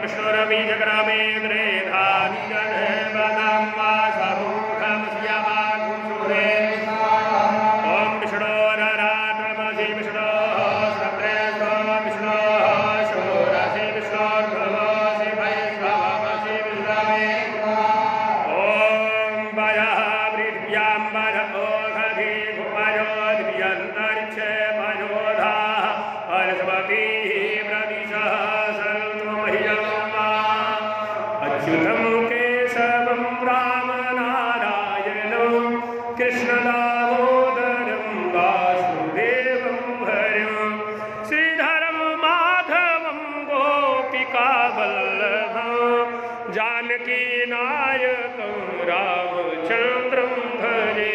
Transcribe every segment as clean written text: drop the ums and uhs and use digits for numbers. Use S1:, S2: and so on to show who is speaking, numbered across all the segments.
S1: विष्णुरबीजग्रामेन्द्रे धानिजन्मदं वासमुखं श्यामाकुशुरे ॐ विष्णोररात्रमसि विष्णोः श्रद्रेष्ठो विष्णोः शोरसि विष्णोर्ध्रुवसि वैष्णवमसि विष्णवे ॐ वयः पृथिव्यां वरओषधि भुवयोद्भियन्तरिक्षे पयोधाः सरस्वतीः प्रदिशः अच्युतं केशवं रामनारायणं कृष्णदामोदरं वासुदेवं हरिं श्रीधरं माधवं गोपिकावल्लभं जानकीनायकं रामचन्द्रं भजे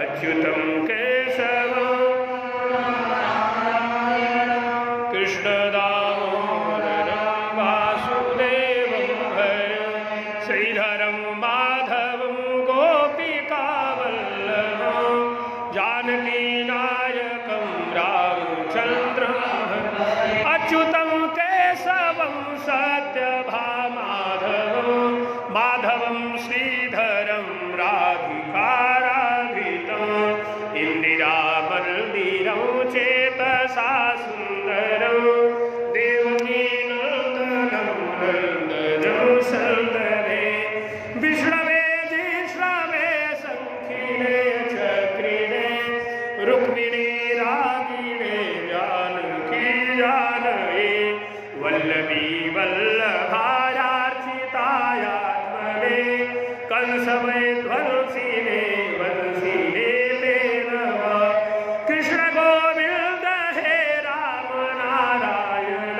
S1: अच्युतं केशवं कृष्णदामोदरं वासुदेवं श्रीधरं माधवं गोपिकावल्लभं जानकीनायकं रामचन्द्रं अच्युतं केशवं सत्यभामाधवं माधवं श्रीधरं राधिकाराधितम् इन्दिरामन्दिरं चेतसा सुन्दरं देवकीनन्दनं नन्दनं सन्दरे विष्णवे जिष्णवे शङ्खिने चक्रिणे रुक्मिणे रागिणे जानकी जानये वल्लभी वल्लभायार्चितायात्मने कंसवैध्वंसिने वंसिने ते नमः कृष्ण गोविन्द हे राम नारायण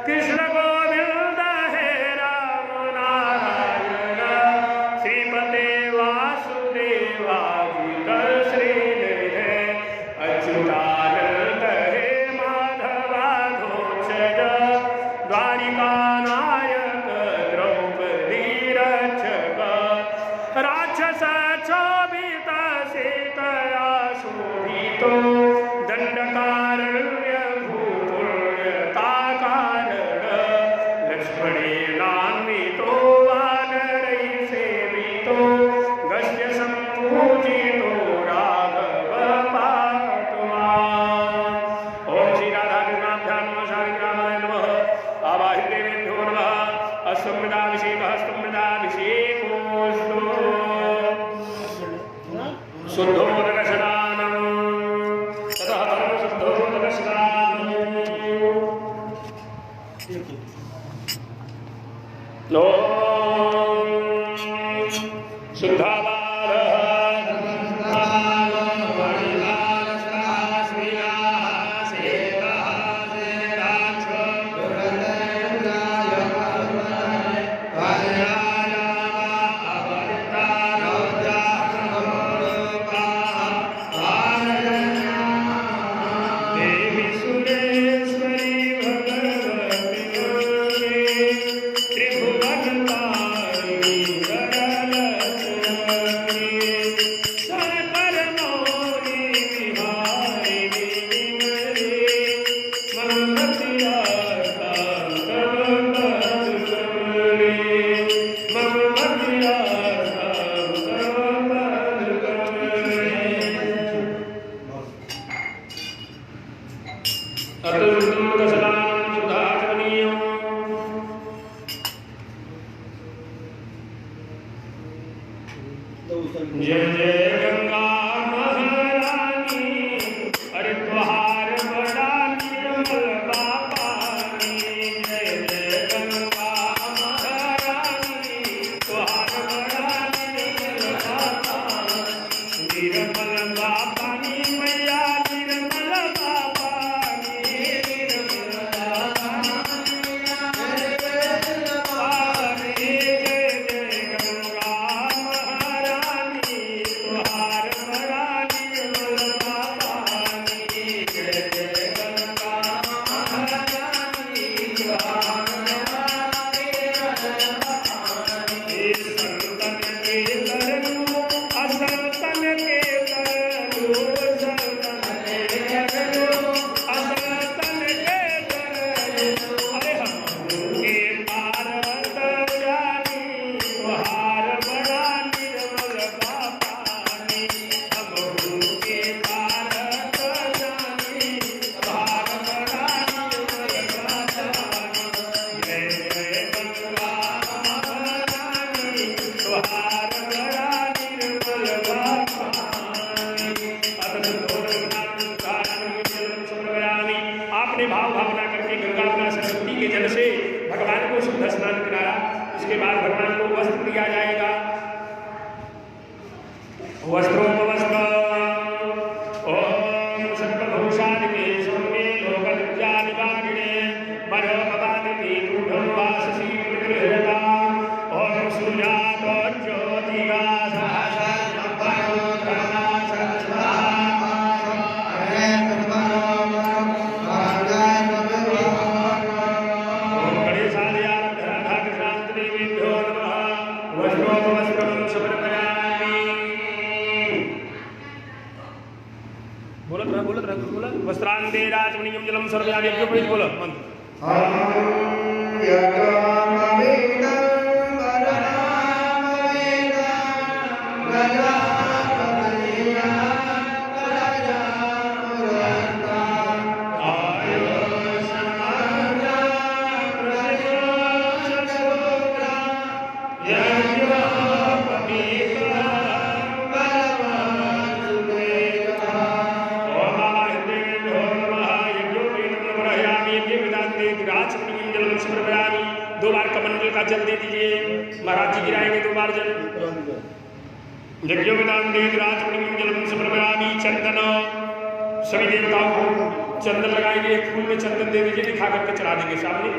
S1: कृष्ण गोविन्द हे राम नारायण श्रीपते वासुदेवाजित श्रीनिधे अच्युतानन्द हे माधवाधोक्षज द्वारिकानायक द्रौपदी रक्षक राक्षस क्षोभित सीतया शोभितो दण्डकारण्य भूपुण्यताकारण लक्ष्मणेनान्वितो वानरैः सेवितो गस्य सम्पूजितो राघव पातु माम् ॐ श्री राधाकृष्णाभ्यां नमः शालिग्रामाय नमः आवाहिदेवेभ्यो नमः अस्मृताभिषेकः स्तुमृताभिषेकोऽस्तु शुद्धोदकस्नानं ततः परं शुद्धोदकस्नानम् ॐ शुद्धावारः जय जय गंगा महारानी हरिद्वार बड़ा निर्मल पानी जय जय गंगा महारानी द्वार बड़ा निर्मल पानी निर्मल पानी मैया निर्मल पानी निर्मल पानी जय जय गंगा महारानी आपने भाव भावना करके गंगा में सरस्वती के जल से भगवान को शुद्ध स्नान कराया। इसके बाद भगवान को वस्त्र दिया जाएगा। वस्त्रोपवस्त्र ओम सर्वभूषादिके सोमे लोकनित्यानिवारिणे मनोभवादिके रूढं वाससी विग्रहता ओम सूर्यातो ज्योतिगा वस्त्रांते राजमणियम जलम सर्वयामि बोलो दो बार कमंडल का जल दे दीजिए। महाराज जी गिराएंगे 2 बार जल। चंदन सभी देवताओं को चंदन लगाएंगे। एक फूल में चंदन दे दीजिए, दिखा करके चढ़ा देंगे सामने।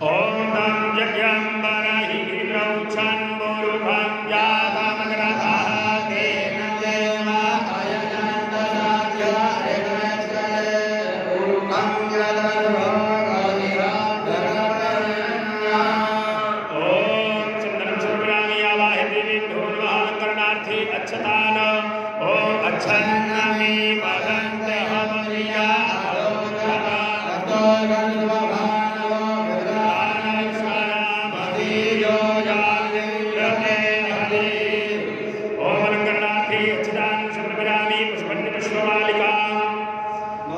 S1: ओम नम यज्ञं बरहि द्रौछन् बोरुभं जातमग्रतः तेन देवा अच्छतान ओम अच्छन्नमे वदन्ते हमरिया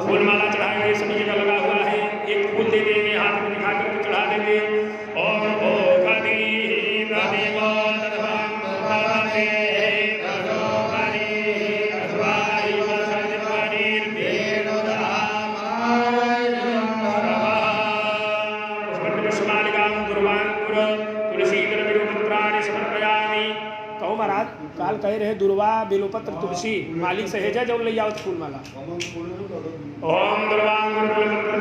S1: फूलमाला चढ़ाएंगे। सभी जगह लगा हुआ है। एक फूल दे देंगे, हाथ में दिखा करके चढ़ा देंगे। और महाराज काल कह रहे दुर्वा बिलोपत्र तुलसी मालिक सहेजा जब ले जाओ फूल माला। ओम दुर्वांगुर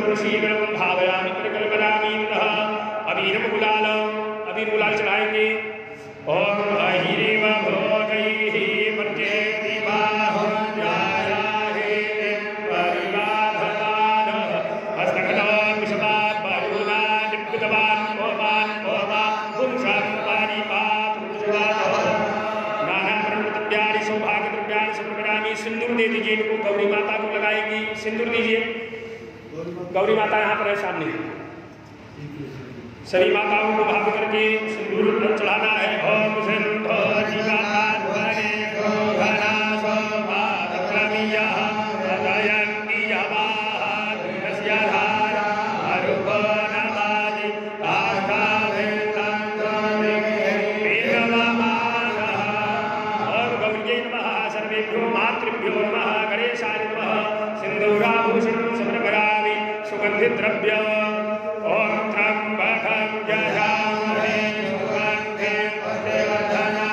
S1: तुलसी गणम भावयामि प्रकल्पयामि अबीरम गुलाल अबीर गुलाल चढ़ाएंगे। ओम अहिरेव भोगैहि प्रत्येति बाहुं जायाहे परिवाधमान हस्तकटो विषदात् वायुना निप्पितवान् ओवान् ओवा पुंसं परिपात सौभाग्य द्रव्याणि समर्पयामि। सिंदूर दे दीजिए इनको। गौरी माता को लगाएंगी। सिंदूर दीजिए। गौरी माता यहाँ पर है सामने। सभी माताओं को भाव करके सिंदूर चढ़ाना है। ओम सिंधु जीवात्मने शोभना शोभाक्रमियः प्रदयन्ति यवाः धारा अरुपनवादि मातृभ्यो नमः गणेशाय नमः। सिंदूराभूषणं समर्पयामि सुगन्धिद्रव्य ओम त्र्यंबकं यजामहे सुगन्धिं पुष्टिवर्धनं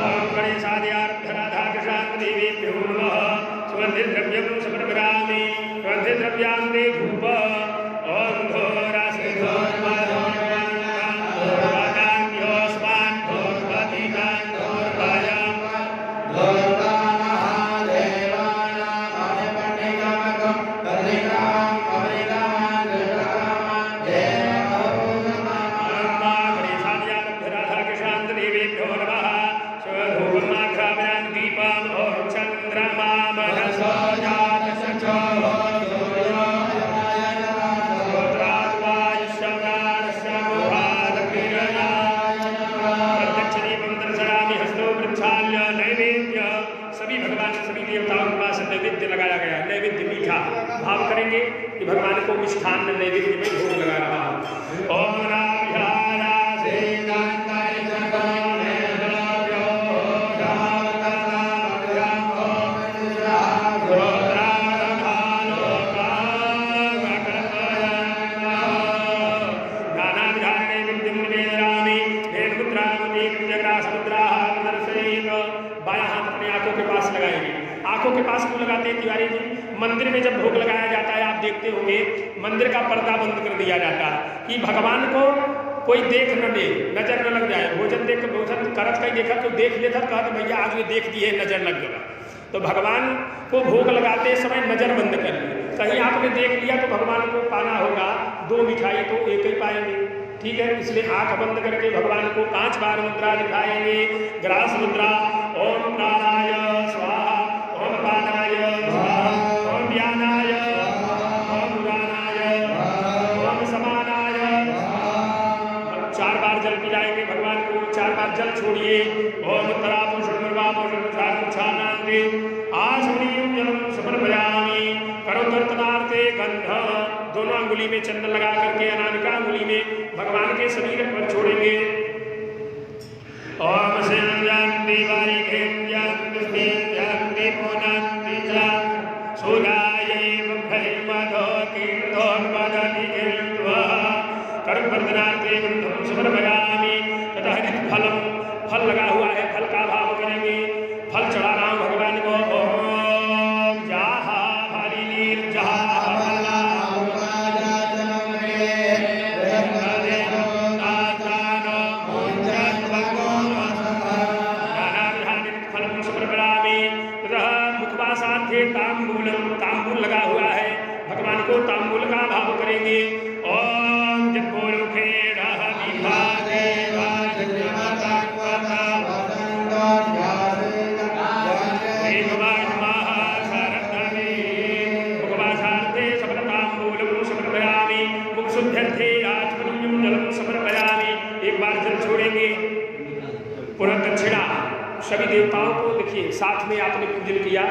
S1: ओम गणेशाद्यार्घ्य राधाकृष्णादेवीभ्यो नमः। सुगन्धिद्रव्यं समर्पयामि सुगन्धिद्रव्यान्ते धूप ओम भाव करेंगे कि भगवान को मिष्ठान नैवेद्य में भोग लगा रहा हूं। ओम मुद्रा दर्शयेत। बायां हाथ अपने आंखों के पास लगाएंगे। आंखों के पास क्यों लगाते हैं तिवारी जी? मंदिर में जब भोग लगाया जाता है, आप देखते होंगे मंदिर का पर्दा बंद कर दिया जाता है कि भगवान को कोई देख न दे, नजर न लग जाए। भोजन देख भोजन करत कहीं देखा तो देख लेता, कहते भैया आज ये देख दिए, नजर लग गया। तो भगवान को भोग लगाते समय नजर बंद कर ली। कहीं आपने देख लिया तो भगवान को पाना होगा, 2 मिठाई तो एक ही पाएंगे, ठीक है। इसलिए आंख बंद करके भगवान को 5 बार मुद्रा दिखाएंगे। ग्रास मुद्रा। ओम प्राणाय स्वाहा, ओम पानाय स्वाहा, ओम व्यानाय, ओम उदानाय, ओम समानाय। 4 बार जल पिलाएंगे भगवान को। 4 बार जल छोड़िए। ओम उत्तरा पुष्पा पुष्पानांते आसमनीयं जलम समर्पयामि। करोदर्तनार्थे गंध। दोनों अंगुली में चंदन लगा करके अनामिका अंगुली में भगवान के शरीर पर छोड़ेंगे। ओम संजंति वारिघें जंति जंति पुनंति च सुराये भैमधो कीर्तोन्मदति गिल्वः। करोदर्तनार्थे गंधं समर्पयामि। तथा हरित फलम, फल लगा हुआ है, फल का भाव करेंगे। फल चढ़ा रहा हूं भगवान को। ओम जाहा हरिनीर जहा तांबूल लगा हुआ है, भगवान को तांबूल का भाव करेंगे। ओम एक बार जल छोड़ेंगे। पुनः दक्षिणा। सभी देवताओं को देखिए, साथ में आपने पूजन किया।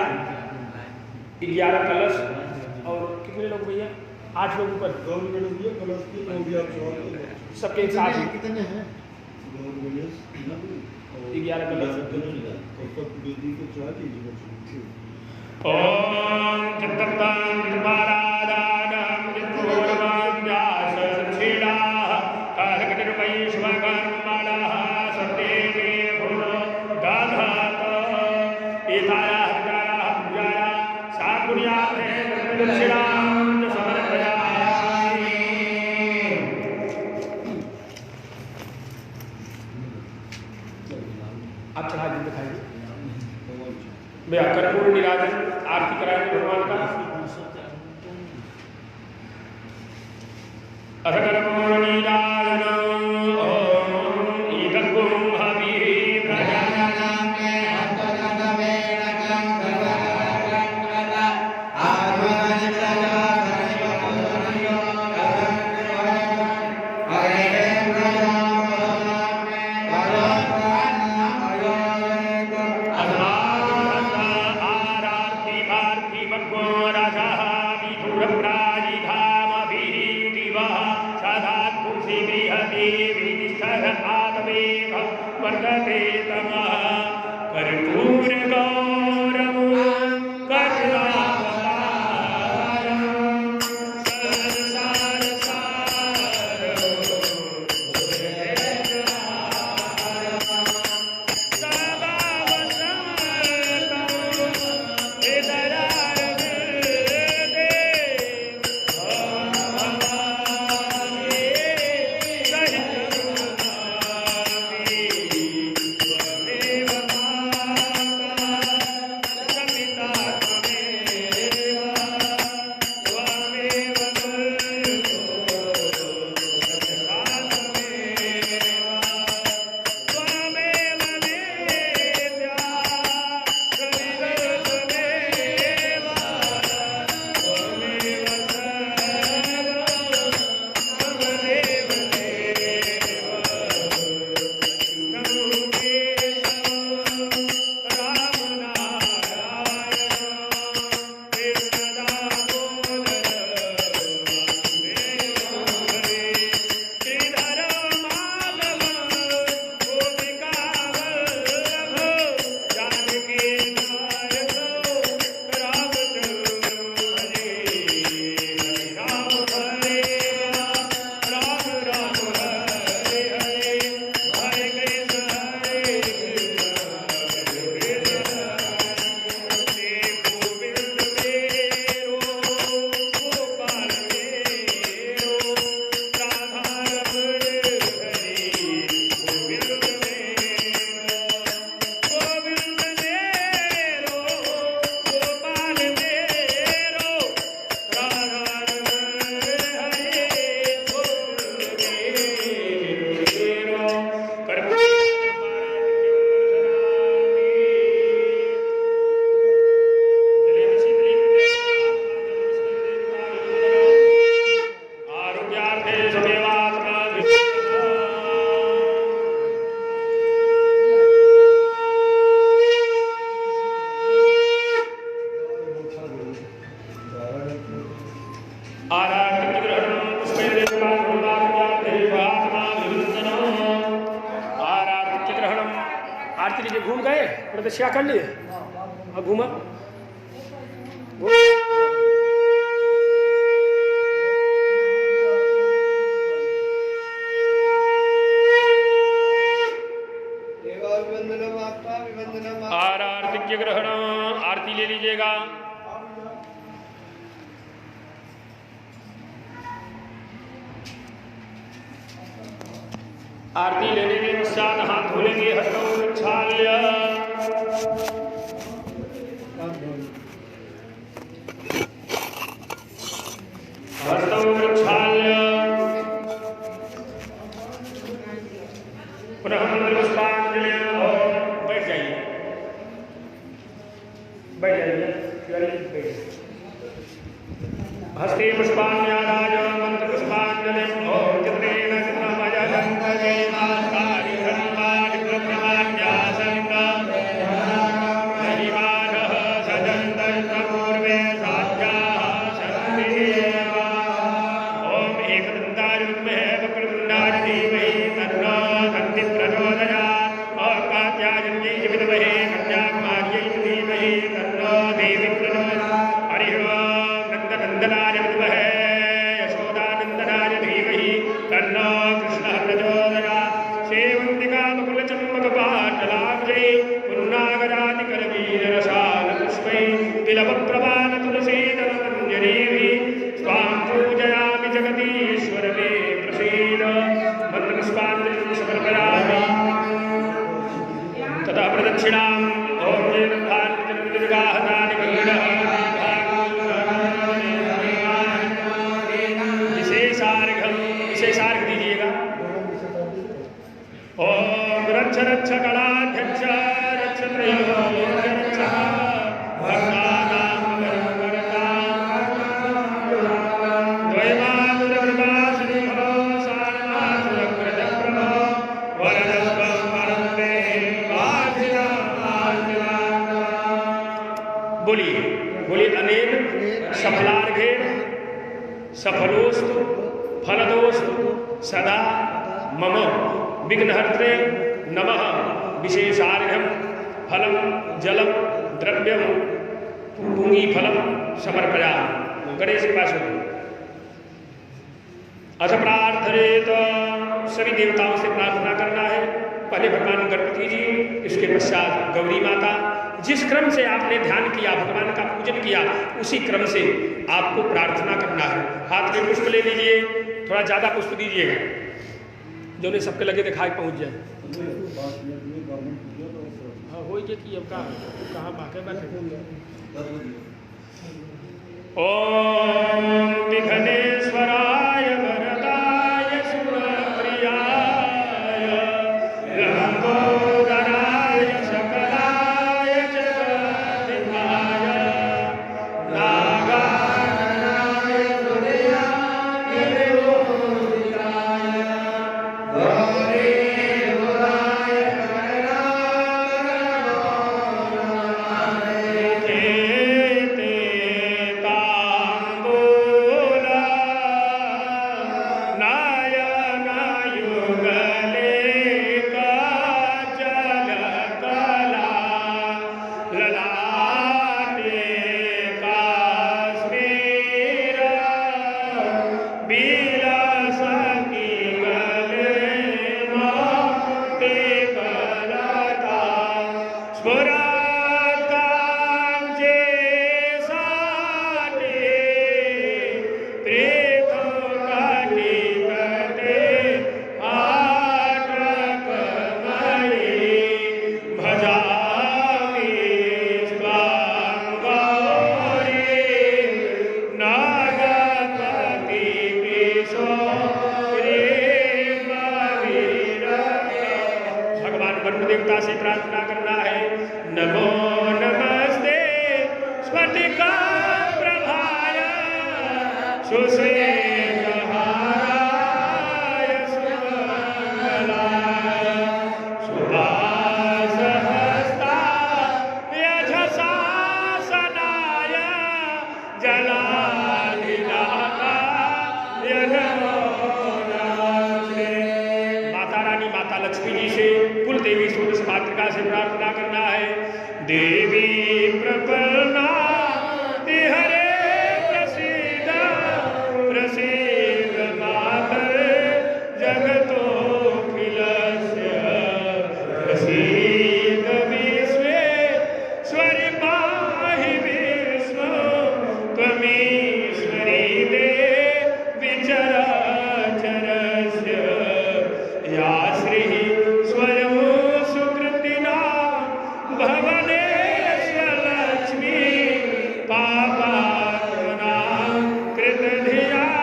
S1: 11 कलश और कितने लोग भैया? 8 लोग ऊपर सबके साथ कितने हैं? 11 कलश। ओम चित्तंतं कृपारादानं चित्तोर्वं व्यासच्छिड़ा कालकटिर्वैश्वकर्मणः सत्येवे भुवो दधात। एताया हजारा पूजाया साकुर्याते दक्षिणां समर्पयामि। आप चढ़ा दी दिखाइए भैया। कर्पूर निराजन आरती कराएंगे भगवान का। अथ कर्पूर निराजन वर्तते तमः कर्पूर गौरवं करुणावतारं संसारसारं सदा वसन्तं हृदयारविन्दे भवामि सहितं। आरती लीजिए। घूम गए, प्रदक्षिणा कर लिए, अब घूमा आरती ग्रहण। आरती ले लीजिएगा। आरती लेने के पश्चात हाथ धोलेंगे। हस्तौ प्रक्षाल्य पुनः मंत्र पुष्पांजलि। बैठ जाइए, बैठ जाइए। हस्ते पुष्पान्यादाय मंत्र पुष्पांजलि। ओम चित्रेण चित्रमयजंत जयमास्तारि धर्माणि ब्रह्मण्यासंत महिमानः सजन्तश्च पूर्वे साध्याः सन्तिः। ओम एकदन्ताय विद्महे वक्रतुण्डाय धीमहि तन्नो दन्तिः प्रचोदयात्। ओम कात्यायन्यै विद्महे कन्याकुमार्यै धीमहि तन्नो देवी प्रचोदयात्। हरिः ओम नन्दनन्दनाय विद्महे यशोदानन्दनाय धीमहि तन्नो कृष्णः प्रचोदयात्। सेवन्तिका बकुलचम्पकपाटलाब्जै पुन्नागरादिकरवीररसालपुष्पै तिलवप्रवालतुलसीदलमञ्जरीभिः स्वां पूजयामि जगदीश्वर मे प्रसीद। मन्त्रपुष्पाञ्जलिं समर्पयामि। ततः प्रदक्षिणां ॐ निर्गाहतानि गरुडः विशेषार्घ दीजिएगा। ओम रक्ष रक्ष गणाध्यक्ष रक्ष त्रयोलोक्य रक्षः भक्तानां द्वैमातुरकृपासिन्धो सारनाथुरकृतप्रभो वरदत्वं वरं देहि बोलिए बोलिए। अनेन सफलार्घेण सफलोस्तु फलदोस्तु सदा मम विघ्नहर्त्रे नमः। विशेषार्घ्यं फलं जलम द्रव्यम पुंगी फलम समर्पयामि। गणेश के पास अथ प्रार्थने तो सभी देवताओं से प्रार्थना करना है। पहले भगवान गणपति जी, इसके पश्चात गौरी माता। जिस क्रम से आपने ध्यान किया, भगवान का पूजन किया, उसी क्रम से आपको प्रार्थना करना है। हाथ में पुष्प ले लीजिए, थोड़ा ज़्यादा पुष्प दीजिएगा जो ने सबके लगे दिखाई पहुँच जाए। हाँ हो गया कि अब कहाँ बाके बैठे। ओम विघ्नेश्वराय वरदाय सुरप्रियाय लंबोदराय सकलाय जगन्नाथाय नागाननाय हृदयाय विभूषिताय गौरी हृदयाय देवता से प्रार्थना करना है। नमो नमस्ते स्फटिका प्रभाय सुश्वेतहाराय सुमंगलाय सुभासहस्ताय यशसासनाय जलाधिदाताय नमो नमस्ते। माता रानी माता लक्ष्मी जी से कुल देवी सूर्य मातृका से प्रार्थना देवी प्रपन्ना हरे प्रसीद प्रसीद मातर जगतोऽखिलस्य प्रसीद विश्वेश्वरि पाहि विश्वं त्वमीश्वरी देवी चराचरस्य या श्रीः स्वयं सुकृतिना भवनेश्वरलक्ष्मी पापात्मनां कृतधियां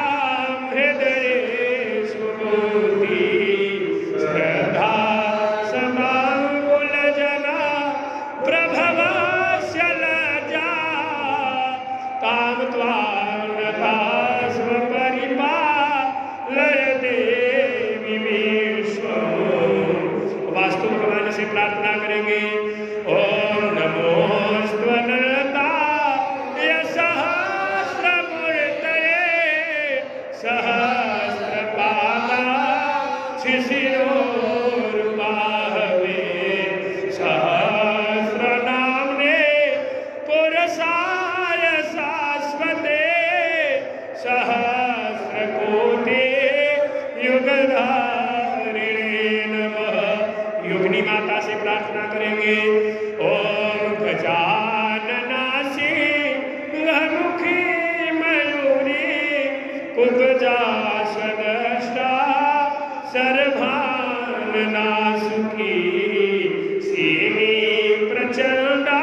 S1: हृदयेषु मूर्ति श्रद्धा समाकुलजना प्रभवस्य लज्जा तां त्वां स्वपरिपालय देवी विश्वम्। वास्तु भगवान से प्रार्थना करेंगे। ओम नमोस्त्वनलताय सहस्रमूर्तये सहस्रपादाक्षि शिरोरुबाहवे सहस्रनाम्ने पुरुषाय शाश्वते सहस्रकोटि युगधारिणे नमः। योगिनी माता से प्रार्थना करेंगे। ओम गजाननासी मुखी मयूरी उपजा सदष्टा सर्वाननासुखी सीमी प्रचंडा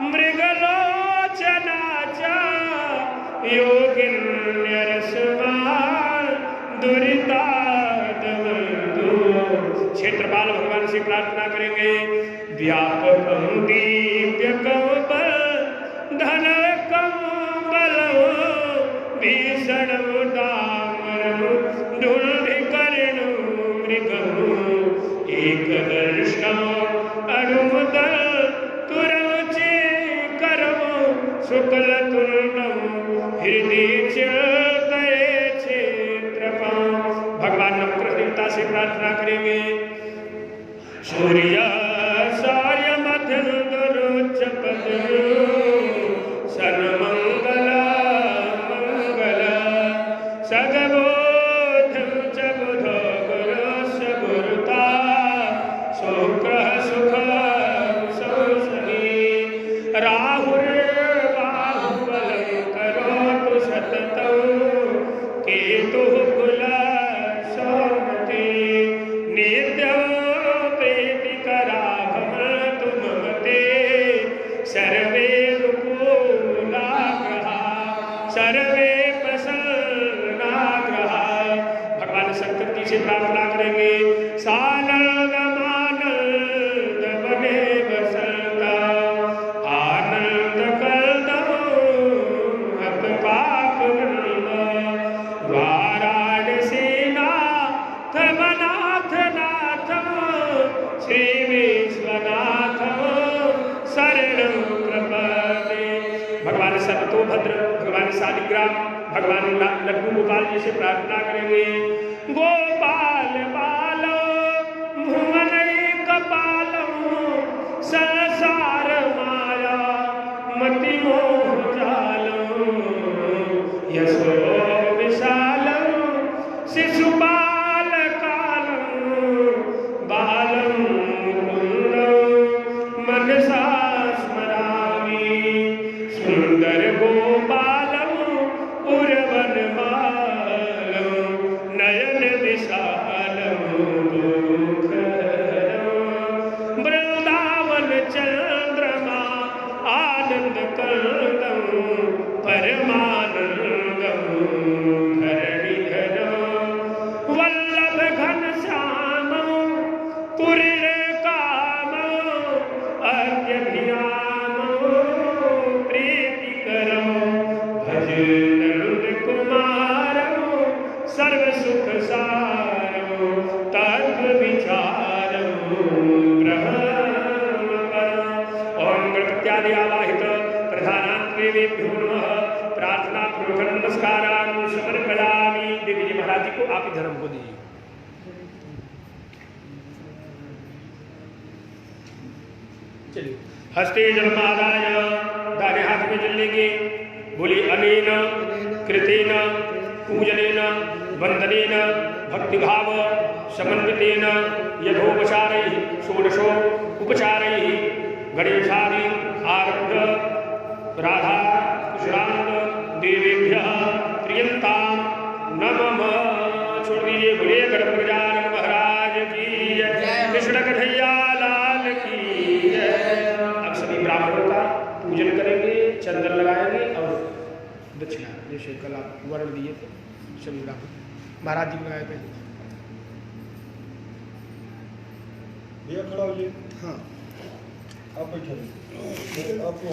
S1: मृगलोचना च योगिन्यरसमान दुरितादवन्तु। क्षेत्रपाल भगवान से प्रार्थना करेंगे। व्यापकं दिव्यकं धनकं बलं भीषणं दामरं दुर्भिकर्णं मृगं एकदर्शनं अणुमदं तुरंचीकरं शुक्लतुर्णं हृदि चिन्तये क्षेत्रपं। भगवान नवग्रह देवता से प्रार्थना करेंगे। सूर्य सौर्य मध्यरुच्चपद सर्वमंगल मंगल सगबोध च बुध गुरुस्य गुरुता शुक्रः सुख संसदि राहुर्बाहुबलं करोतु सततं केतुः कुलशोभते नित्यं प्रीतिकरा भवतु मम ते सर्वे अनुकूलाग्रहा सर्वे प्रसन्नाग्रहा। भगवान शंकर जी से प्रार्थना करेंगे। सानंद मानंद बने बसंता आनंद कलदम अप पाप वाराणसी नाथ नाथ नाथ श्री विश्वनाथ शरणं प्रपद्ये। भगवान सर्वतोभद्र भगवान शालिग्राम भगवान लड्डू गोपाल जी से प्रार्थना करेंगे। गोपाल बालो भुवनैकपालो संसार माया मति मोह जालो यशो विशालं शिशुपाल कालं बालं मुकुन्दं मनसा स्मरामि सुन्दर गोपालं उर्वनमालं नयन विशालं दुःखहरं वृन्दावन चन्द्रमा आनन्द कन्दं परमानन्दं धरणिधरं वल्लभ घनश्यामं पुरीकामं अज्ञभियामं प्रीतिकरं भज नन्दकुमारं सर्वसुखसारं तत्त्वविचारं ब्रह्मपरम्। ओम गणपत्यादि आवाहित प्रधानात्मेभ्यो नमः। प्रार्थना पूर्वक नमस्कारान् समर्पयामि। देवी जी महाराज जी को आप ही धर्म को दीजिए। चलिए। हस्ते जलमादाय दाहिने हाथ में जल लेंगे। बोली अनेन कृतेन पूजनेन वंदनेन भक्तिभाव समन्वितेन यथोपचारैः षोडशो उपचारैः गणेशादि आरभ्य राधा कृष्णानंद देवेभ्यः प्रियंताम नमः। छोड़ दीजिए। बोले गणपति गजानन महाराज की जय। कृष्ण कन्हैया लाल की जय। अब सभी ब्राह्मणों का पूजन करेंगे, चंदन लगाएंगे और दक्षिणा जैसे कल आप वर्ण दिए थे सभी ब्राह्मण महाराज जी को लगाए थे।
S2: भैया खड़ा हो जाइए। हाँ आप बैठे। आपको